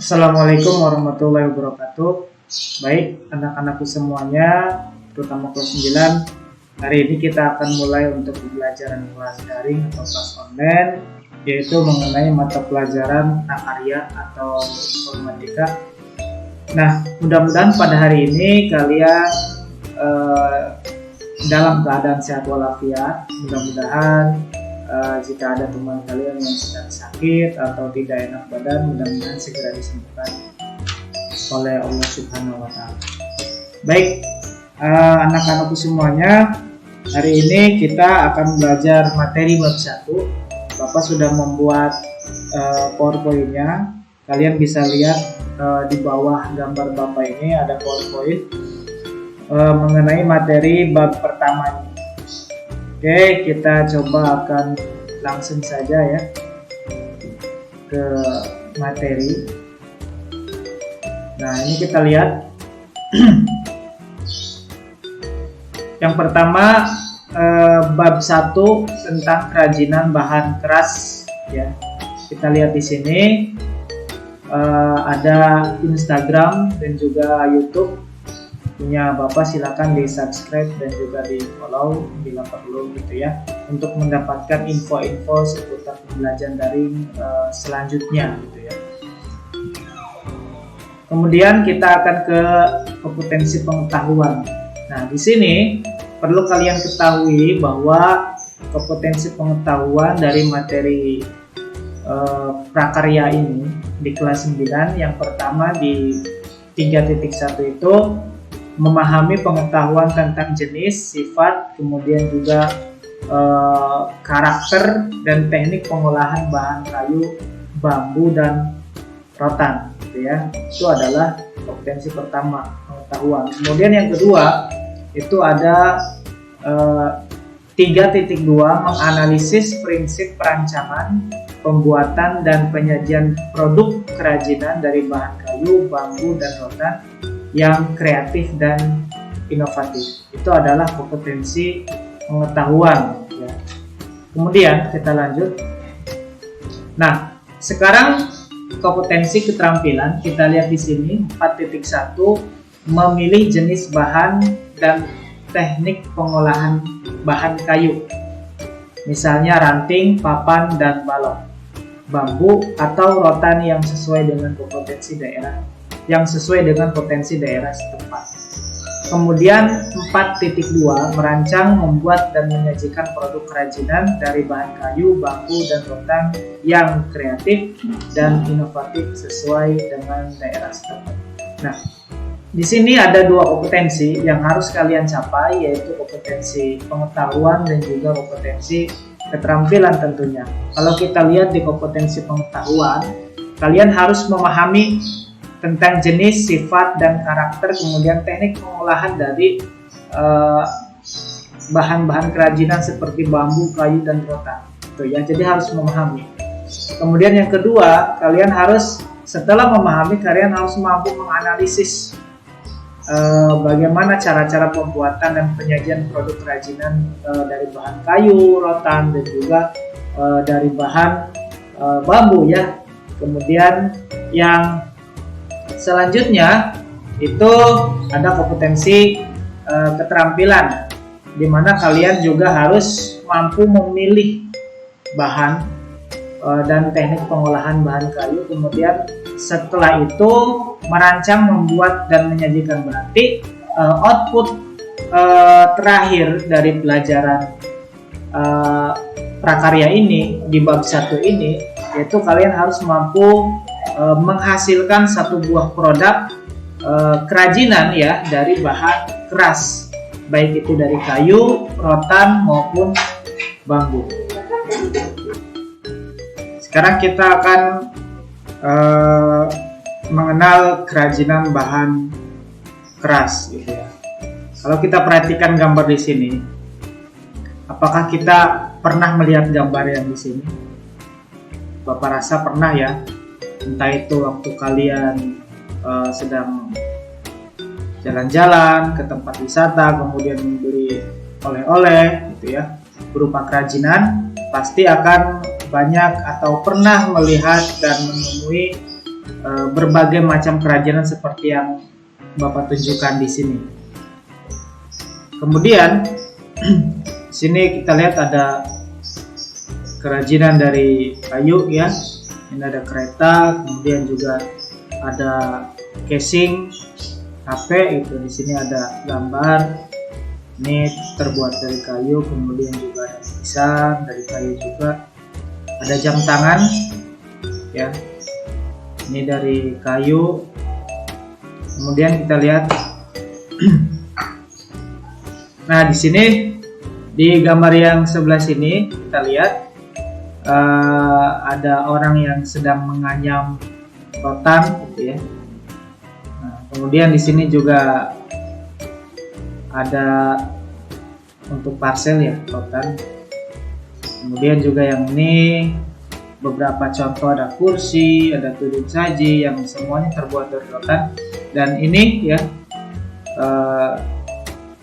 Assalamualaikum warahmatullahi wabarakatuh. Baik, anak-anakku semuanya, terutama kelas 9, hari ini kita akan mulai untuk pembelajaran kelas daring atau kelas online, yaitu mengenai mata pelajaran prakarya atau informatika. Nah, mudah-mudahan pada hari ini kalian dalam keadaan sehat walafiat. Mudah-mudahan jika ada teman kalian yang sedang sakit atau tidak enak badan, mudah-mudahan segera disembuhkan oleh Allah Subhanahu wa Ta'ala. Baik, anak-anakku semuanya, hari ini kita akan belajar materi bab 1. Bapak sudah membuat PowerPoint-nya. Kalian bisa lihat di bawah gambar Bapak ini ada PowerPoint mengenai materi bab pertama ini. Oke, kita coba akan langsung saja ya ke materi. Nah, ini kita lihat. Yang pertama, bab 1 tentang kerajinan bahan keras ya. Kita lihat di sini ada Instagram dan juga YouTube punya Bapak, silakan di subscribe dan juga di follow bila perlu gitu ya, untuk mendapatkan info-info seputar pembelajaran daring selanjutnya gitu ya. Kemudian kita akan ke kompetensi pengetahuan. Nah, di sini perlu kalian ketahui bahwa kompetensi pengetahuan dari materi prakarya ini di kelas 9, yang pertama di 3.1 itu memahami pengetahuan tentang jenis, sifat, kemudian juga karakter dan teknik pengolahan bahan kayu, bambu, dan rotan gitu ya. Itu adalah kompetensi pertama, pengetahuan. Kemudian yang kedua itu ada 3.2 menganalisis prinsip perancangan, pembuatan dan penyajian produk kerajinan dari bahan kayu, bambu, dan rotan yang kreatif dan inovatif. Itu adalah kompetensi pengetahuan ya. Kemudian kita lanjut. Nah, sekarang kompetensi keterampilan, kita lihat di sini 4.1, memilih jenis bahan dan teknik pengolahan bahan kayu. Misalnya ranting, papan, dan balok, bambu atau rotan yang sesuai dengan potensi daerah setempat. Kemudian 4.2 merancang, membuat dan menyajikan produk kerajinan dari bahan kayu, bambu, dan rotan yang kreatif dan inovatif sesuai dengan daerah setempat. Nah, di sini ada 2 kompetensi yang harus kalian capai, yaitu kompetensi pengetahuan dan juga kompetensi keterampilan tentunya. Kalau kita lihat di kompetensi pengetahuan, kalian harus memahami tentang jenis, sifat, dan karakter, kemudian teknik pengolahan dari bahan-bahan kerajinan seperti bambu, kayu, dan rotan. Itu ya, jadi harus memahami. Kemudian yang kedua, kalian harus, setelah memahami, kalian harus mampu menganalisis bagaimana cara-cara pembuatan dan penyajian produk kerajinan dari bahan kayu, rotan, dan juga dari bahan bambu ya. Kemudian yang selanjutnya itu ada kompetensi keterampilan, di mana kalian juga harus mampu memilih bahan dan teknik pengolahan bahan kayu. Kemudian setelah itu merancang, membuat, dan menyajikan. Berarti output terakhir dari pelajaran prakarya ini di bab 1 ini, yaitu kalian harus mampu menghasilkan satu buah produk kerajinan ya dari bahan keras, baik itu dari kayu, rotan, maupun bambu. Sekarang kita akan mengenal kerajinan bahan keras gitu ya. Kalau kita perhatikan gambar di sini, apakah kita pernah melihat gambar yang di sini? Bapak rasa pernah ya. Entah itu waktu kalian sedang jalan-jalan ke tempat wisata, kemudian membeli oleh-oleh gitu ya, berupa kerajinan, pasti akan banyak atau pernah melihat dan menemui berbagai macam kerajinan seperti yang Bapak tunjukkan di sini. Kemudian di sini kita lihat ada kerajinan dari kayu ya. Ini ada kereta, kemudian juga ada casing HP itu. Di sini ada gambar. Ini terbuat dari kayu, kemudian juga ada lukisan dari kayu juga. Ada jam tangan ya. Ini dari kayu. Kemudian kita lihat nah, di sini di gambar yang sebelah sini kita lihat ada orang yang sedang menganyam rotan gitu ya. Nah, kemudian di sini juga ada untuk parcel ya, rotan. Kemudian juga yang ini beberapa contoh, ada kursi, ada tudung saji yang semuanya terbuat dari rotan. Dan ini ya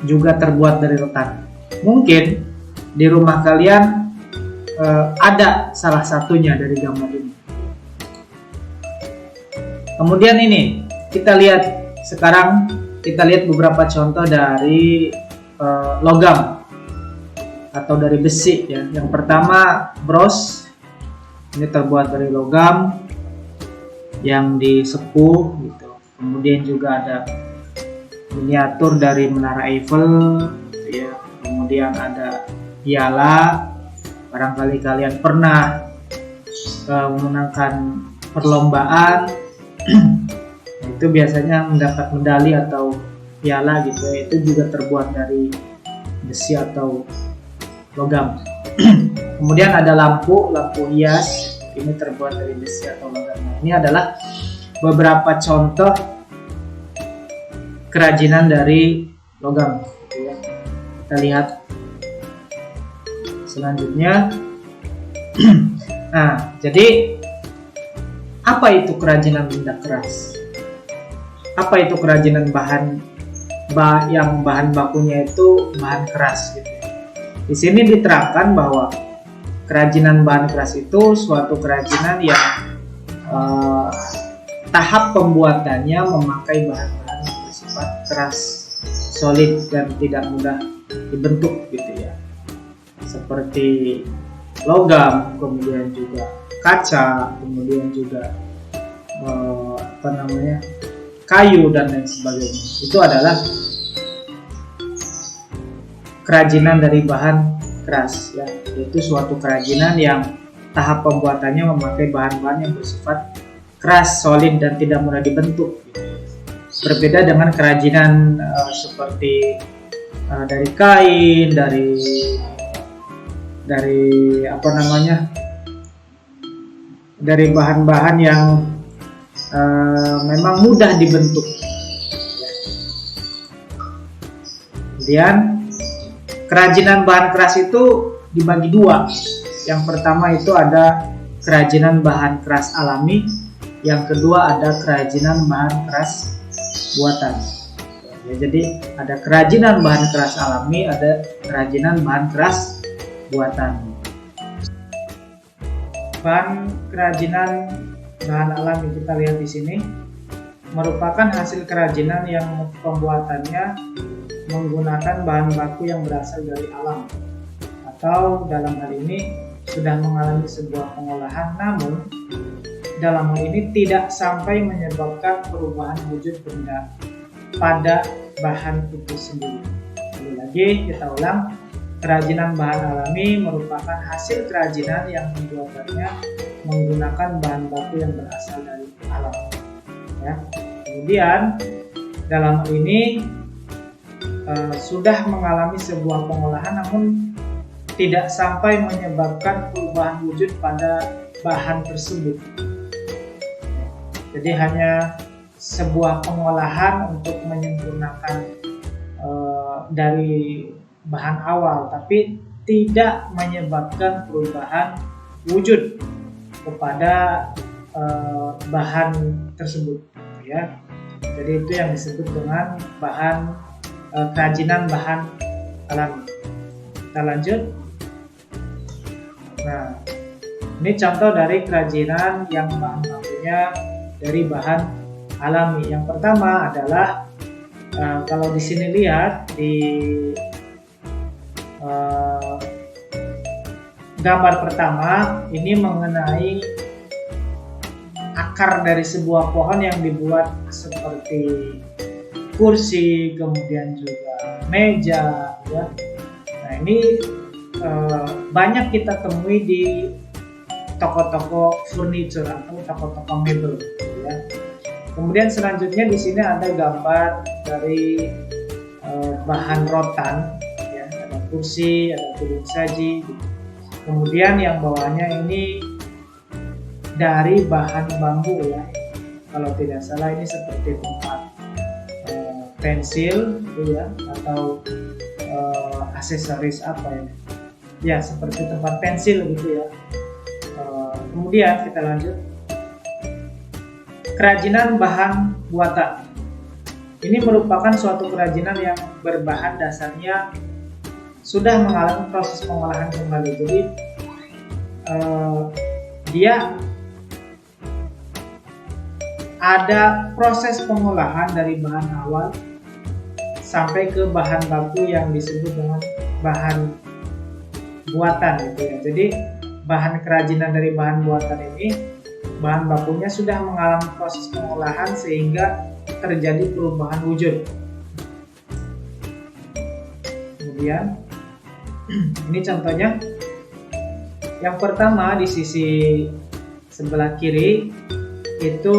juga terbuat dari rotan. Mungkin di rumah kalian ada salah satunya dari gambar ini. Kemudian ini kita lihat sekarang, kita lihat beberapa contoh dari logam atau dari besi ya. Yang pertama bros, ini terbuat dari logam yang disepuh gitu. Kemudian juga ada miniatur dari Menara Eiffel gitu ya. Kemudian ada piala, barangkali kalian pernah memenangkan perlombaan itu biasanya mendapat medali atau piala gitu ya. Itu juga terbuat dari besi atau logam. Kemudian ada lampu hias, ini terbuat dari besi atau logam. Nah, ini adalah beberapa contoh kerajinan dari logam gitu ya. Kita lihat selanjutnya. Nah, jadi apa itu kerajinan benda keras? Apa itu kerajinan yang bahan bakunya itu bahan keras gitu. Di sini diterangkan bahwa kerajinan bahan keras itu suatu kerajinan yang tahap pembuatannya memakai bahan-bahan yang bersifat keras, solid dan tidak mudah dibentuk gitu ya. Seperti logam, kemudian juga kaca, kemudian juga kayu dan lain sebagainya. Itu adalah kerajinan dari bahan keras ya, yaitu suatu kerajinan yang tahap pembuatannya memakai bahan-bahan yang bersifat keras, solid dan tidak mudah dibentuk. Berbeda dengan kerajinan seperti dari kain, dari bahan-bahan yang memang mudah dibentuk. Kemudian kerajinan bahan keras itu dibagi dua. Yang pertama itu ada kerajinan bahan keras alami, yang kedua ada kerajinan bahan keras buatan. Ya, jadi ada kerajinan bahan keras alami, ada kerajinan bahan keras buatan. Kerajinan bahan alami kita lihat di sini merupakan hasil kerajinan yang pembuatannya menggunakan bahan baku yang berasal dari alam, atau dalam hal ini sudah mengalami sebuah pengolahan, namun dalam hal ini tidak sampai menyebabkan perubahan wujud benda pada bahan itu sendiri. Sekali lagi kita ulang, kerajinan bahan alami merupakan hasil kerajinan yang pembuatannya menggunakan bahan baku yang berasal dari alam. Ya. Kemudian dalam hal ini sudah mengalami sebuah pengolahan, namun tidak sampai menyebabkan perubahan wujud pada bahan tersebut. Jadi hanya sebuah pengolahan untuk menyempurnakan dari bahan awal, tapi tidak menyebabkan perubahan wujud kepada bahan tersebut ya. Jadi itu yang disebut dengan kerajinan bahan alami. Kita lanjut. Nah, ini contoh dari kerajinan yang bahan bakunya dari bahan alami. Yang pertama adalah kalau di sini lihat di gambar pertama ini mengenai akar dari sebuah pohon yang dibuat seperti kursi, kemudian juga meja, ya. Nah ini banyak kita temui di toko-toko furniture atau toko-toko mebel, ya. Kemudian selanjutnya di sini ada gambar dari bahan rotan, ya. Ada kursi, ada piring saji. Kemudian yang bawahnya ini dari bahan bambu, ya. Kalau tidak salah ini seperti tempat pensil, ya, atau aksesoris apa ya? Ya seperti tempat pensil gitu ya. Kemudian kita lanjut. Kerajinan bahan buatan. Ini merupakan suatu kerajinan yang berbahan dasarnya sudah mengalami proses pengolahan kembali. Jadi dia ada proses pengolahan dari bahan awal sampai ke bahan baku yang disebut dengan bahan buatan gitu ya. Jadi bahan kerajinan dari bahan buatan ini, bahan bakunya sudah mengalami proses pengolahan sehingga terjadi perubahan wujud. Kemudian ini contohnya. Yang pertama di sisi sebelah kiri itu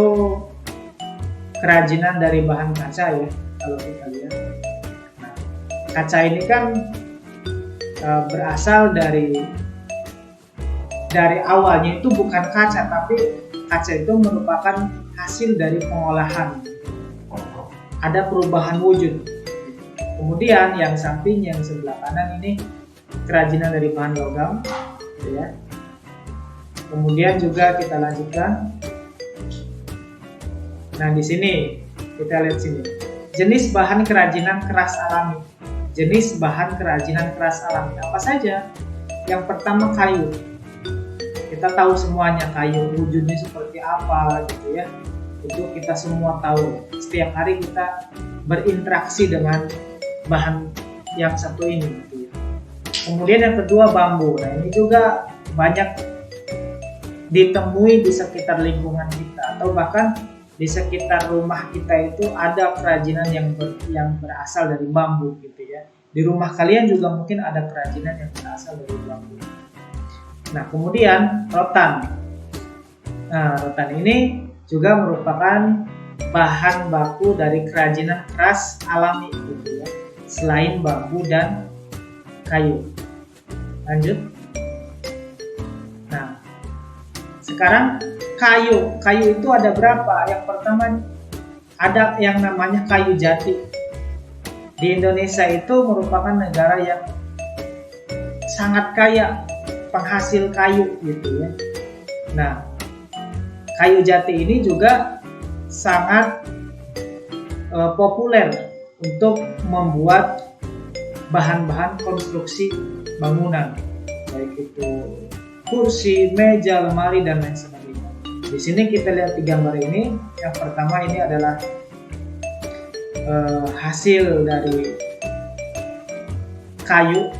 kerajinan dari bahan kaca, ya, kalau kita lihat. Nah, kaca ini kan berasal dari awalnya itu bukan kaca, tapi kaca itu merupakan hasil dari pengolahan. Ada perubahan wujud. Kemudian yang samping, yang sebelah kanan ini kerajinan dari bahan logam, ya. Kemudian juga kita lanjutkan. Nah di sini kita lihat sini jenis bahan kerajinan keras alami. Jenis bahan kerajinan keras alami apa saja? Yang pertama kayu. Kita tahu semuanya kayu wujudnya seperti apa gitu ya. Itu kita semua tahu. Setiap hari kita berinteraksi dengan bahan yang satu ini gitu ya. Kemudian yang kedua bambu. Nah ini juga banyak ditemui di sekitar lingkungan kita atau bahkan di sekitar rumah kita itu ada kerajinan yang berasal dari bambu gitu ya. Di rumah kalian juga mungkin ada kerajinan yang berasal dari bambu. Nah kemudian rotan. Nah rotan ini juga merupakan bahan baku dari kerajinan keras alami gitu ya. Selain bambu dan kayu. Lanjut. Nah sekarang kayu itu ada berapa? Yang pertama ada yang namanya kayu jati. Di Indonesia itu merupakan negara yang sangat kaya penghasil kayu gitu ya. Nah, kayu jati ini juga sangat populer untuk membuat bahan-bahan konstruksi bangunan, baik itu kursi, meja, lemari dan lain sebagainya. Di sini kita lihat di gambar ini, yang pertama ini adalah hasil dari kayu,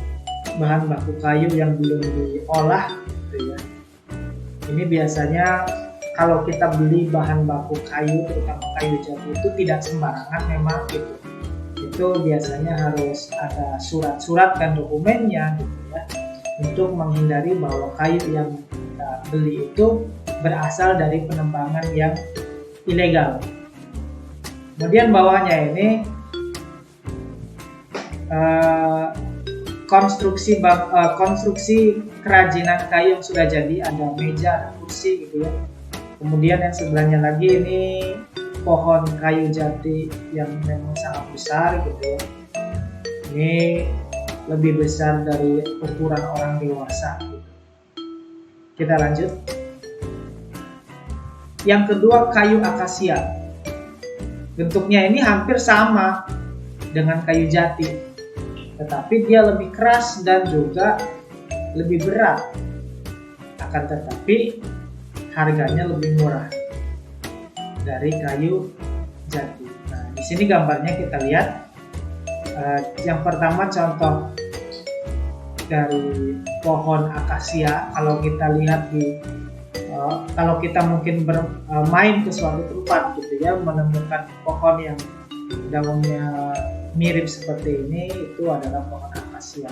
bahan baku kayu yang belum diolah gitu ya. Ini biasanya kalau kita beli bahan baku kayu, terutama kayu jati itu tidak sembarangan memang gitu. Itu biasanya harus ada surat-surat dan dokumennya gitu ya, untuk menghindari bahwa kayu yang kita beli itu berasal dari penebangan yang ilegal. Kemudian bawahnya ini konstruksi kerajinan kayu yang sudah jadi, ada meja, ada kursi gitu ya. Kemudian yang sebelahnya lagi ini pohon kayu jati yang memang sangat besar gitu ya. Ini lebih besar dari ukuran orang dewasa gitu. Kita lanjut. Yang kedua kayu akasia. Bentuknya ini hampir sama dengan kayu jati, tetapi dia lebih keras dan juga lebih berat. Akan tetapi harganya lebih murah. dari kayu jati. Nah, di sini gambarnya kita lihat. Yang pertama contoh dari pohon akasia. Kalau kita lihat kalau kita mungkin bermain ke suatu tempat gitu ya, menemukan pohon yang daunnya mirip seperti ini, itu adalah pohon akasia.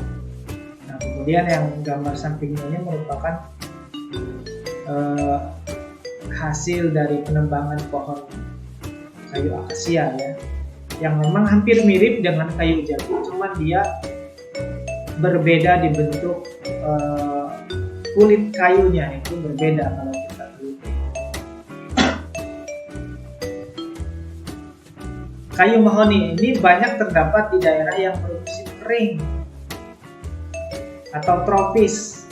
Nah, kemudian yang gambar sampingnya ini merupakan hasil dari penebangan pohon kayu akasia ya, yang memang hampir mirip dengan kayu jati, cuma dia berbeda di bentuk kulit kayunya itu berbeda kalau kita lihat. Kayu mahoni ini banyak terdapat di daerah yang bermusim kering atau tropis.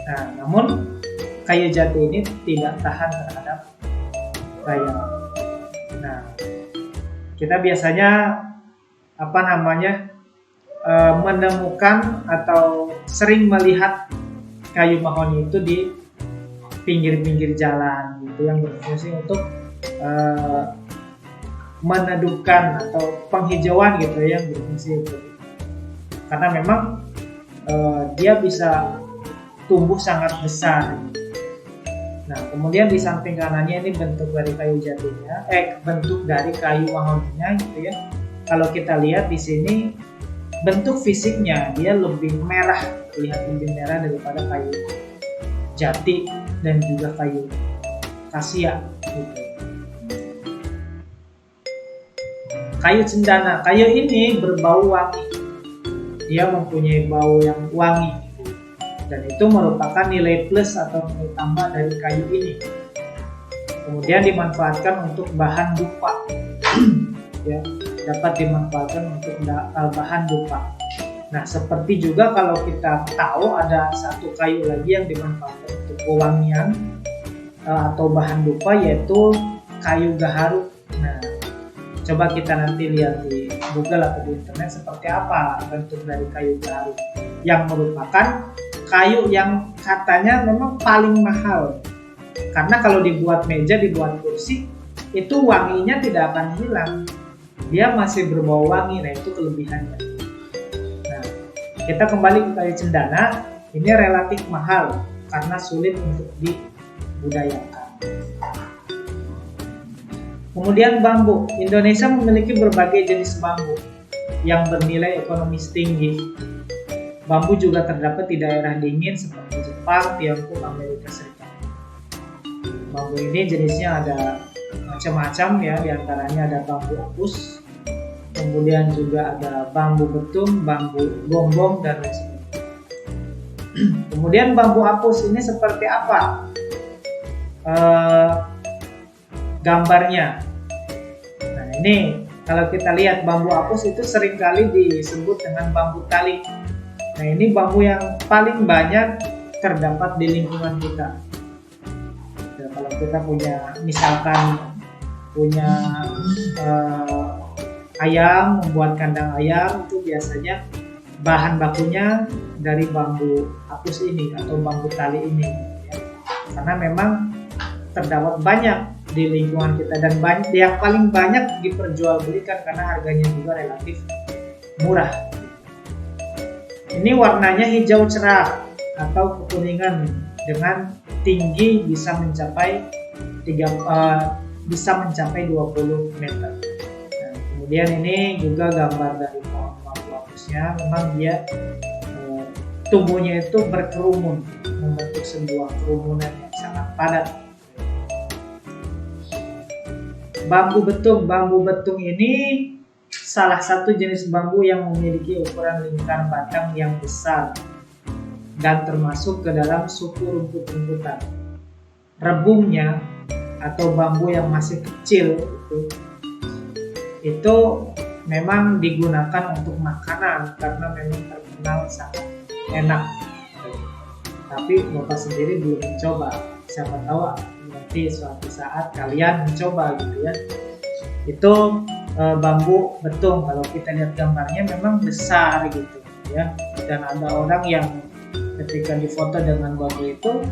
Nah, namun kayu jati ini tidak tahan terhadap rayap. Nah, kita biasanya menemukan atau sering melihat kayu mahoni itu di pinggir-pinggir jalan gitu, yang berfungsi untuk meneduhkan atau penghijauan gitu ya, yang berfungsi itu. Karena memang dia bisa tumbuh sangat besar. Nah, kemudian di samping kanannya ini bentuk dari kayu jatinya, bentuk dari kayu mahoninya gitu ya. Kalau kita lihat di sini bentuk fisiknya dia lebih merah, terlihat lebih merah daripada kayu jati dan juga kayu kasia gitu. Kayu cendana, kayu ini berbau wangi. Dia mempunyai bau yang wangi. Dan itu merupakan nilai plus atau nilai tambah dari kayu ini. Kemudian dimanfaatkan untuk bahan dupa, ya, dapat dimanfaatkan untuk bahan dupa. Nah, seperti juga kalau kita tahu ada satu kayu lagi yang dimanfaatkan untuk pewangian atau bahan dupa, yaitu kayu gaharu. Nah, coba kita nanti lihat di Google atau di internet seperti apa bentuk dari kayu gaharu, yang merupakan kayu yang katanya memang paling mahal, karena kalau dibuat meja, dibuat kursi, itu wanginya tidak akan hilang, dia masih berbau wangi. Nah, itu kelebihannya. Nah, kita kembali ke kayu cendana, ini relatif mahal karena sulit untuk dibudayakan. Kemudian bambu, Indonesia memiliki berbagai jenis bambu yang bernilai ekonomis tinggi. Bambu juga terdapat di daerah dingin seperti Jepang, Tiongkok, Amerika Serikat. Bambu ini jenisnya ada macam-macam ya, diantaranya ada bambu apus, kemudian juga ada bambu betung, bambu gombong, dan lain sebagainya. Kemudian bambu apus ini seperti apa gambarnya? Nah, ini kalau kita lihat bambu apus itu seringkali disebut dengan bambu tali. Nah, ini bambu yang paling banyak terdapat di lingkungan kita. Ya, kalau kita misalkan punya ayam, membuat kandang ayam, itu biasanya bahan bakunya dari bambu apus ini atau bambu tali ini ya. Karena memang terdapat banyak di lingkungan kita, dan yang paling banyak diperjualbelikan karena harganya juga relatif murah. Ini warnanya hijau cerah atau kekuningan dengan tinggi bisa mencapai 20 meter. Nah, kemudian ini juga gambar dari pohon bambu apusnya. Memang dia tubuhnya itu berkerumun, membentuk sebuah kerumunan yang sangat padat. Bambu betung ini salah satu jenis bambu yang memiliki ukuran lingkar batang yang besar dan termasuk ke dalam suku rumput-rumputan. Rebungnya atau bambu yang masih kecil itu memang digunakan untuk makanan karena memang terkenal sangat enak. Tapi Bapak sendiri belum mencoba. Siapa tahu nanti suatu saat kalian mencoba gitu ya. Itu bambu betung, kalau kita lihat gambarnya memang besar gitu ya, dan ada orang yang ketika difoto dengan bambu itu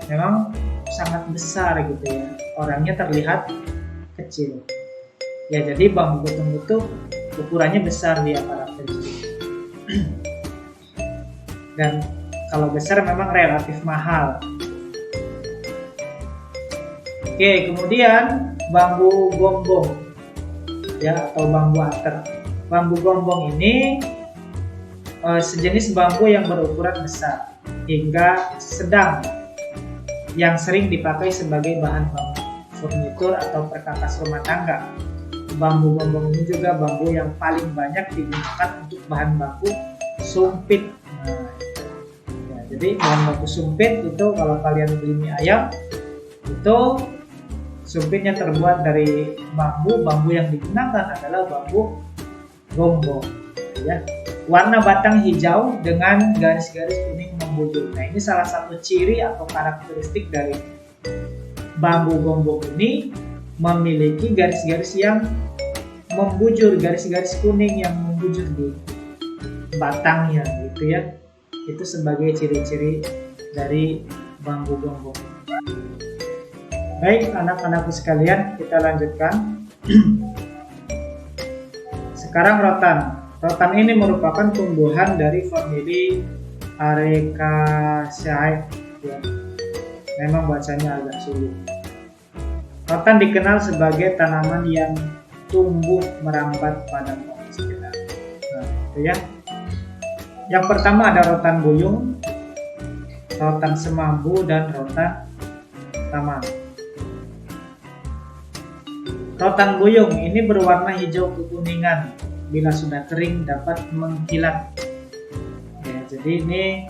memang sangat besar gitu ya, orangnya terlihat kecil. Ya, jadi bambu gotong itu ukurannya besar dia karakteristik. Dan kalau besar memang relatif mahal. Oke, kemudian bambu gombong ya, atau bambu ater. Bambu gombong ini sejenis bambu yang berukuran besar hingga sedang, yang sering dipakai sebagai bahan bangun furnitur atau perkakas rumah tangga. Bambu gombong ini juga bambu yang paling banyak digunakan untuk bahan baku sumpit. Nah, ya, jadi bahan baku sumpit itu kalau kalian beli mie ayam itu sumpitnya terbuat dari bambu yang digunakan adalah bambu gombong ya. Warna batang hijau dengan garis-garis kuning membujur. Nah, ini salah satu ciri atau karakteristik dari bambu gombong ini, memiliki garis-garis yang membujur, garis-garis kuning yang membujur di batangnya gitu ya. Itu sebagai ciri-ciri dari bambu gombong. Baik, anak-anakku sekalian, kita lanjutkan. Sekarang rotan. Rotan ini merupakan tumbuhan dari famili Arecaceae ya. Memang bacanya agak sulit. Rotan dikenal sebagai tanaman yang tumbuh merambat pada pohon sekitar. Nah, itu ya. Yang pertama ada rotan buyung, rotan semambu, dan rotan taman. Rotan buyung ini berwarna hijau kekuningan, bila sudah kering dapat mengkilat. Ya, jadi ini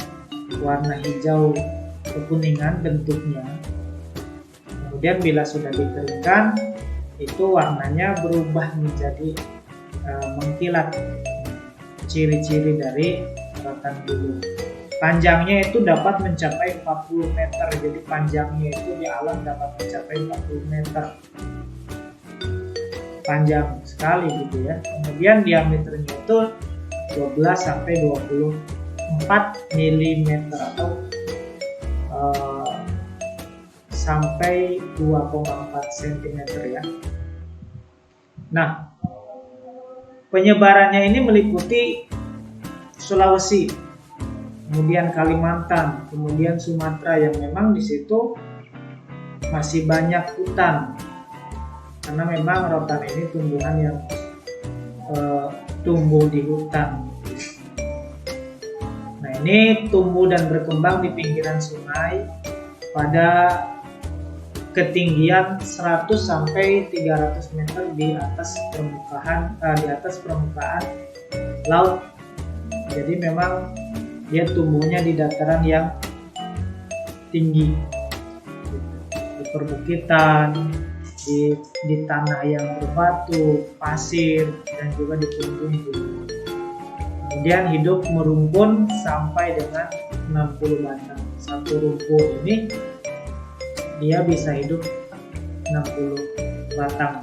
warna hijau kekuningan bentuknya. Kemudian bila sudah dikeringkan, itu warnanya berubah menjadi mengkilat. Ciri-ciri dari rotan buyung. Panjangnya itu dapat mencapai 40 meter. Jadi panjangnya itu di alam dapat mencapai 40 meter. Panjang sekali gitu ya. Kemudian diameternya itu 12 sampai 24 mm atau sampai 2,4 cm ya. Nah, penyebarannya ini meliputi Sulawesi, kemudian Kalimantan, kemudian Sumatera, yang memang di situ masih banyak hutan. Karena memang rotan ini tumbuhan yang tumbuh di hutan. Nah, ini tumbuh dan berkembang di pinggiran sungai pada ketinggian 100 sampai 300 meter di atas permukaan laut. Jadi memang dia tumbuhnya di dataran yang tinggi, di perbukitan, di tanah yang berbatu, pasir, dan juga di gunung. Kemudian hidup merumpun sampai dengan 60 batang. Satu rumpun ini dia bisa hidup 60 batang.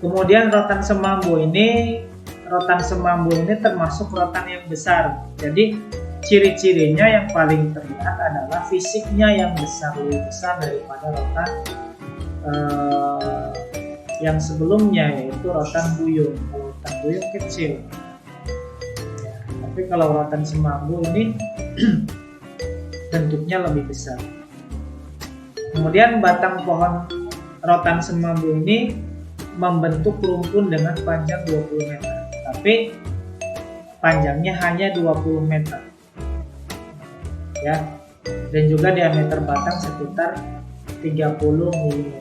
Kemudian rotan semambu ini termasuk rotan yang besar. Jadi ciri-cirinya yang paling terlihat adalah fisiknya yang besar, lebih besar daripada rotan yang sebelumnya, yaitu rotan buyung. Rotan buyung kecil ya, tapi kalau rotan semambu ini bentuknya lebih besar. Kemudian batang pohon rotan semambu ini membentuk rumpun dengan panjang 20 meter, tapi panjangnya hanya 20 meter ya, dan juga diameter batang sekitar 30 mm.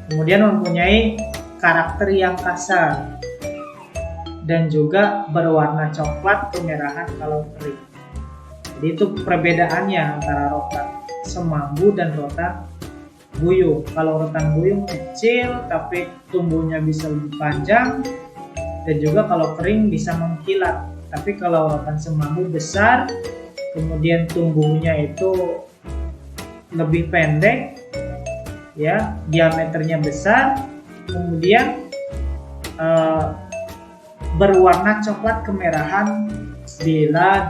Kemudian mempunyai karakter yang kasar dan juga berwarna coklat kemerahan kalau kering. Jadi itu perbedaannya antara rotan semambu dan rotan buyung. Kalau rotan buyung kecil tapi tumbuhnya bisa lebih panjang, dan juga kalau kering bisa mengkilat. Tapi kalau rotan semambu besar, kemudian tumbuhnya itu lebih pendek ya, diameternya besar, kemudian berwarna coklat kemerahan bila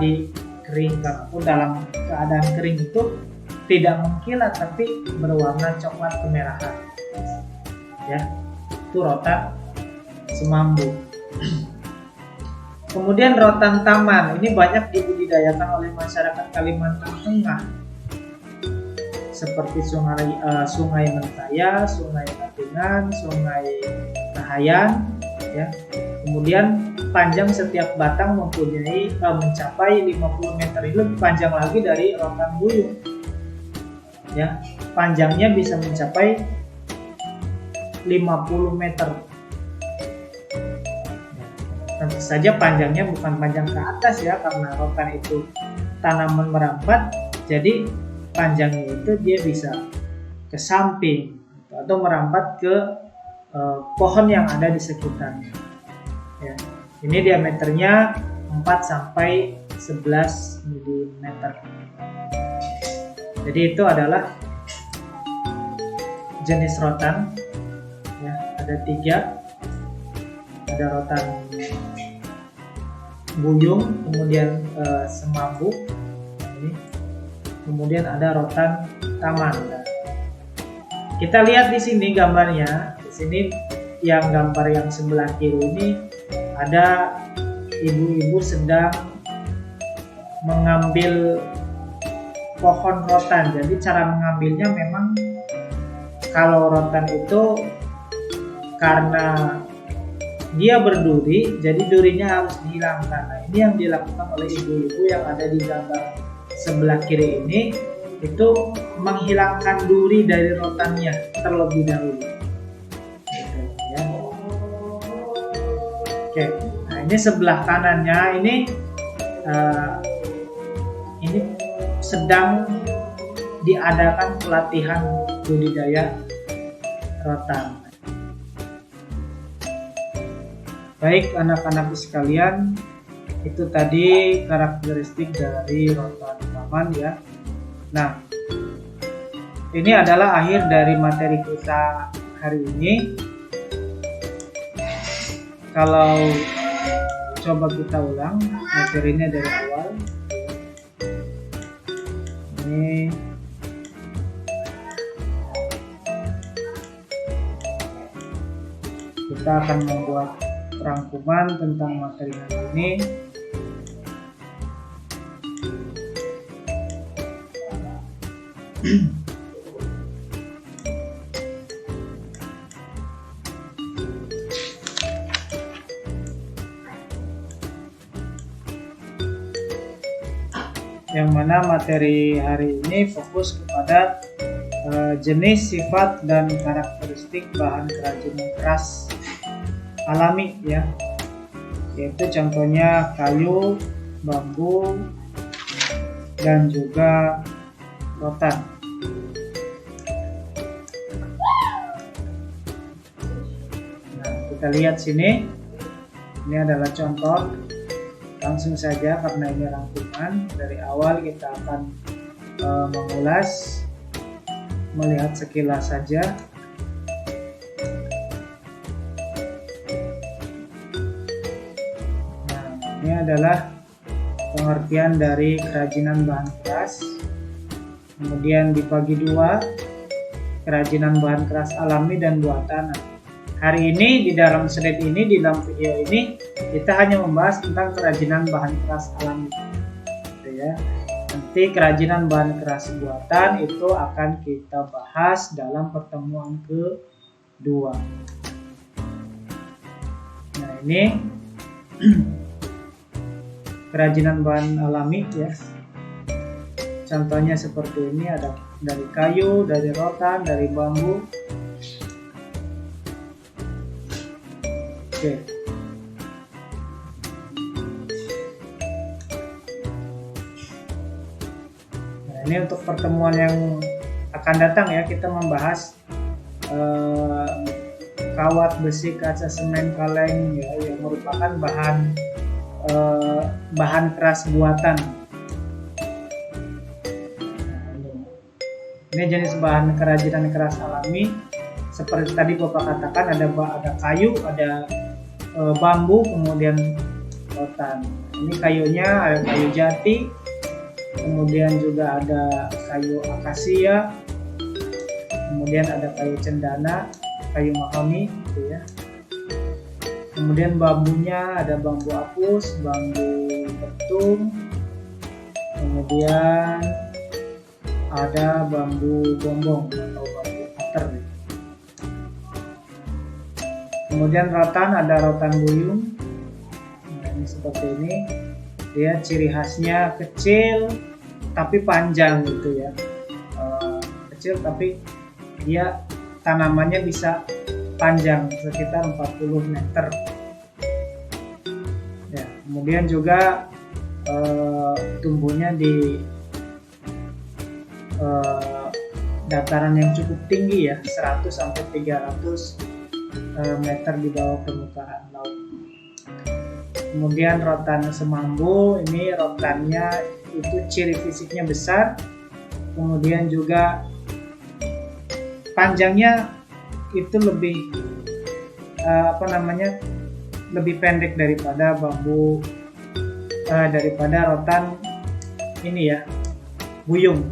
kering, karena pun dalam keadaan kering itu tidak mengkilat tapi berwarna coklat kemerahan. Ya, itu rotan semambu. Kemudian rotan taman, ini banyak dibudidayakan oleh masyarakat Kalimantan Tengah, seperti Sungai Mentaya, Sungai Katingan, Sungai Kahayan, ya. Kemudian panjang setiap batang mempunyai mencapai 50 meter, ini lebih panjang lagi dari rotan buyung. Ya, panjangnya bisa mencapai 50 meter. Tentu saja panjangnya bukan panjang ke atas ya, karena rotan itu tanaman merambat, jadi panjangnya itu dia bisa ke samping atau merambat ke pohon yang ada di sekitarnya. Ya, ini diameternya 4 sampai 11 mm. Jadi itu adalah jenis rotan. Ya, ada 3. Ada rotan buyung, kemudian semambu, ini, kemudian ada rotan taman. Nah, kita lihat di sini gambarnya. Di sini yang gambar yang sebelah kiri ini ada ibu-ibu sedang mengambil pohon rotan. Jadi cara mengambilnya memang kalau rotan itu karena dia berduri, jadi durinya harus dihilangkan. Nah, ini yang dilakukan oleh ibu-ibu yang ada di gambar sebelah kiri ini, itu menghilangkan duri dari rotannya terlebih dahulu. Ya. Oke, nah ini sebelah kanannya ini sedang diadakan pelatihan budidaya rotan. Baik anak-anak sekalian, itu tadi karakteristik dari rotan taman ya. Nah, ini adalah akhir dari materi kita hari ini. Kalau coba kita ulang materinya dari awal. Ini kita akan membuat rangkuman tentang materi hari ini. Yang mana materi hari ini fokus kepada jenis, sifat, dan karakteristik bahan kerajinan keras alami ya, yaitu contohnya kayu, bambu, dan juga rotan. Nah, kita lihat sini, ini adalah contoh. Langsung saja karena ini rangkuman, dari awal kita akan mengulas, melihat sekilas saja. Nah, ini adalah pengertian dari kerajinan bahan keras. Kemudian dibagi 2, kerajinan bahan keras alami dan buatan. Hari ini di dalam slide ini, di dalam video ini, kita hanya membahas tentang kerajinan bahan keras alami. Gitu ya. Nanti kerajinan bahan keras buatan itu akan kita bahas dalam pertemuan kedua. Nah, ini kerajinan bahan alami ya. Contohnya seperti ini, ada dari kayu, dari rotan, dari bambu. Oke. Nah, ini untuk pertemuan yang akan datang ya, kita membahas kawat, besi, kaca, semen, kaleng ya, yang merupakan bahan keras buatan. Ini jenis bahan kerajinan keras alami. Seperti tadi Bapak katakan, ada kayu, ada bambu, kemudian rotan. Ini kayunya ada kayu jati, kemudian juga ada kayu akasia, kemudian ada kayu cendana, kayu mahoni gitu ya. Kemudian bambunya ada bambu apus, bambu betung, kemudian ada bambu gombong atau bambu ater. Kemudian rotan, ada rotan buyung. Nah, ini seperti ini. Dia ciri khasnya kecil tapi panjang gitu ya. Kecil tapi dia tanamannya bisa panjang sekitar 40 meter. Ya, kemudian juga tumbuhnya di dataran yang cukup tinggi ya, 100 sampai 300 meter di bawah permukaan laut. Kemudian rotan semambu, ini rotannya itu ciri fisiknya besar, kemudian juga panjangnya itu lebih lebih pendek daripada bambu daripada rotan ini ya, buyung.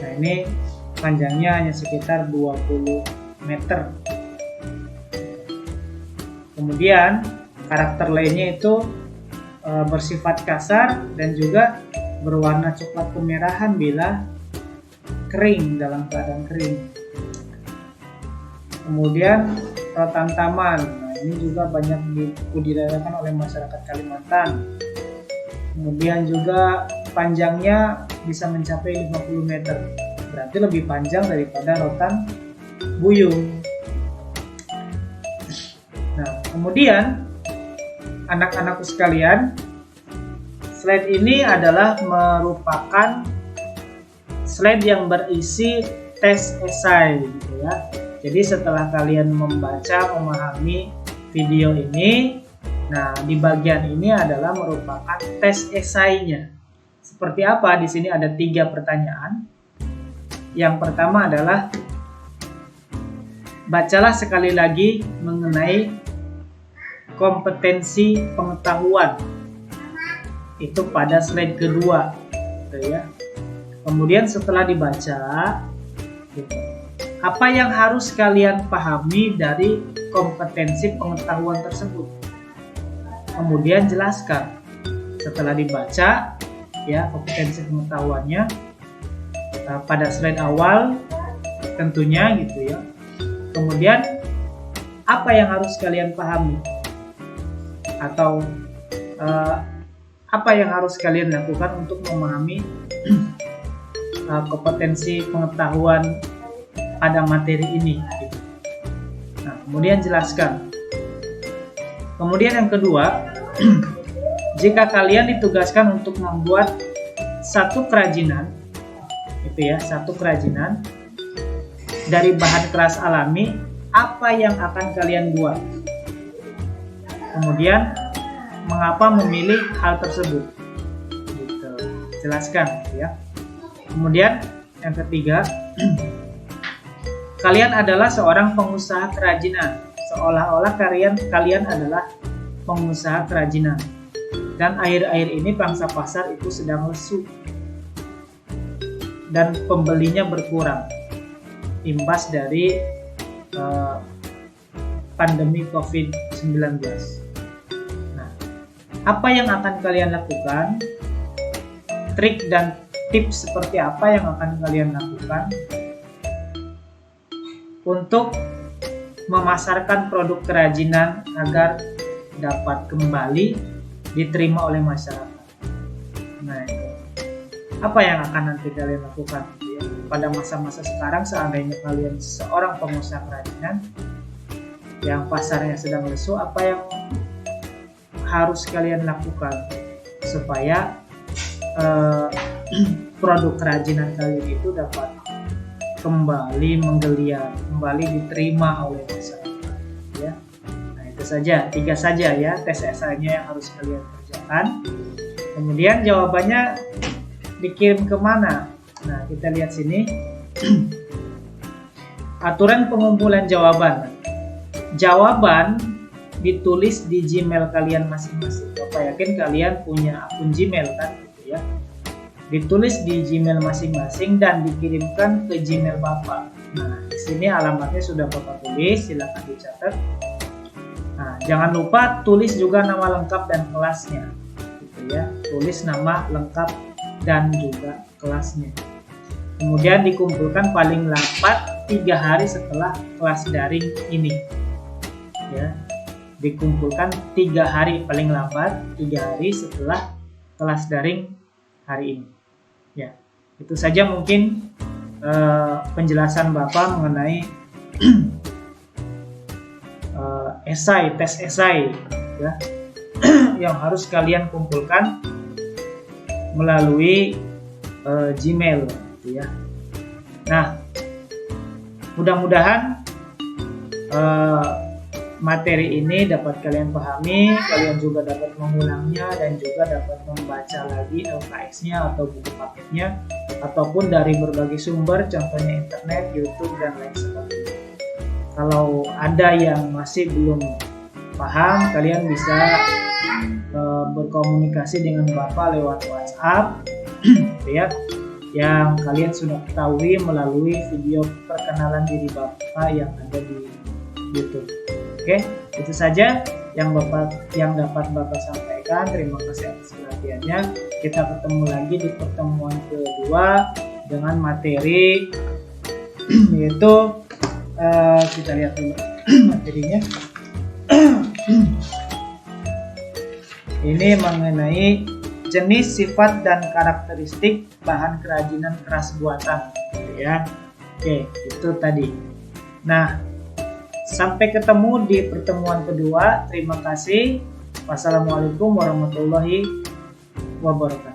Nah, ini panjangnya hanya sekitar 20 meter. Kemudian karakter lainnya itu bersifat kasar dan juga berwarna coklat kemerahan bila kering, dalam keadaan kering. Kemudian rotan taman, nah ini juga banyak dibudidayakan oleh masyarakat Kalimantan. Kemudian juga panjangnya bisa mencapai 50 meter, berarti lebih panjang daripada rotan buyung. Nah, kemudian anak-anakku sekalian, slide ini adalah merupakan slide yang berisi tes esai gitu ya. Jadi setelah kalian membaca, memahami video ini, nah di bagian ini adalah merupakan tes esainya. Seperti apa? Di sini ada 3 pertanyaan. Yang pertama adalah bacalah sekali lagi mengenai kompetensi pengetahuan. Itu pada slide kedua gitu ya. Kemudian setelah dibaca gitu, apa yang harus kalian pahami dari kompetensi pengetahuan tersebut? Kemudian jelaskan. Setelah dibaca ya kompetensi pengetahuannya pada slide awal tentunya gitu ya. Kemudian apa yang harus kalian pahami? Atau apa yang harus kalian lakukan untuk memahami kompetensi pengetahuan pada materi ini gitu. Nah, kemudian jelaskan. Kemudian yang kedua, jika kalian ditugaskan untuk membuat satu kerajinan itu ya, satu kerajinan dari bahan keras alami, apa yang akan kalian buat? Kemudian mengapa memilih hal tersebut? Gitu. Jelaskan ya. Kemudian yang ketiga, kalian adalah seorang pengusaha kerajinan. Seolah-olah kalian adalah pengusaha kerajinan. Dan akhir-akhir ini pangsa pasar itu sedang lesu dan pembelinya berkurang imbas dari pandemi COVID-19. Nah, apa yang akan kalian lakukan? Trik dan tips seperti apa yang akan kalian lakukan untuk memasarkan produk kerajinan agar dapat kembali diterima oleh masyarakat? Nah, itu. Apa yang akan nanti kalian lakukan ya? Pada masa-masa sekarang, seandainya kalian seorang pengusaha kerajinan yang pasarnya sedang lesu, apa yang harus kalian lakukan supaya produk kerajinan kalian itu dapat kembali menggeliat, kembali diterima oleh masyarakat ya. Nah, itu saja, 3 saja ya tes esainya yang harus kalian kerjakan. Kemudian jawabannya dikirim kemana? Nah, kita lihat sini. Aturan pengumpulan jawaban. Jawaban ditulis di Gmail kalian masing-masing. Bapak yakin kalian punya akun Gmail kan, gitu ya. Ditulis di Gmail masing-masing dan dikirimkan ke Gmail Bapak. Nah, di sini alamatnya sudah Bapak tulis, silakan dicatat. Nah, jangan lupa tulis juga nama lengkap dan kelasnya, gitu ya. Tulis nama lengkap dan juga kelasnya. Kemudian dikumpulkan paling lambat 3 hari setelah kelas daring ini. Ya, dikumpulkan 3 hari paling lambat 3 hari setelah kelas daring hari ini. Ya, itu saja mungkin penjelasan Bapak mengenai tes esai ya, yang harus kalian kumpulkan melalui Gmail gitu ya. Nah, mudah-mudahan materi ini dapat kalian pahami, kalian juga dapat mengulangnya dan juga dapat membaca lagi LKS-nya atau buku paketnya ataupun dari berbagai sumber, contohnya internet, YouTube dan lain sebagainya. Kalau ada yang masih belum paham, kalian bisa berkomunikasi dengan Bapak lewat WhatsApp ya, yang kalian sudah ketahui melalui video perkenalan diri Bapak yang ada di YouTube. Oke, itu saja yang dapat Bapak sampaikan. Terima kasih atas perhatiannya. Kita ketemu lagi di pertemuan kedua dengan materi yaitu kita lihat dulu materinya. Ini mengenai jenis, sifat, dan karakteristik bahan kerajinan keras buatan, ya. Oke, itu tadi. Nah, sampai ketemu di pertemuan kedua. Terima kasih. Wassalamualaikum warahmatullahi wabarakatuh.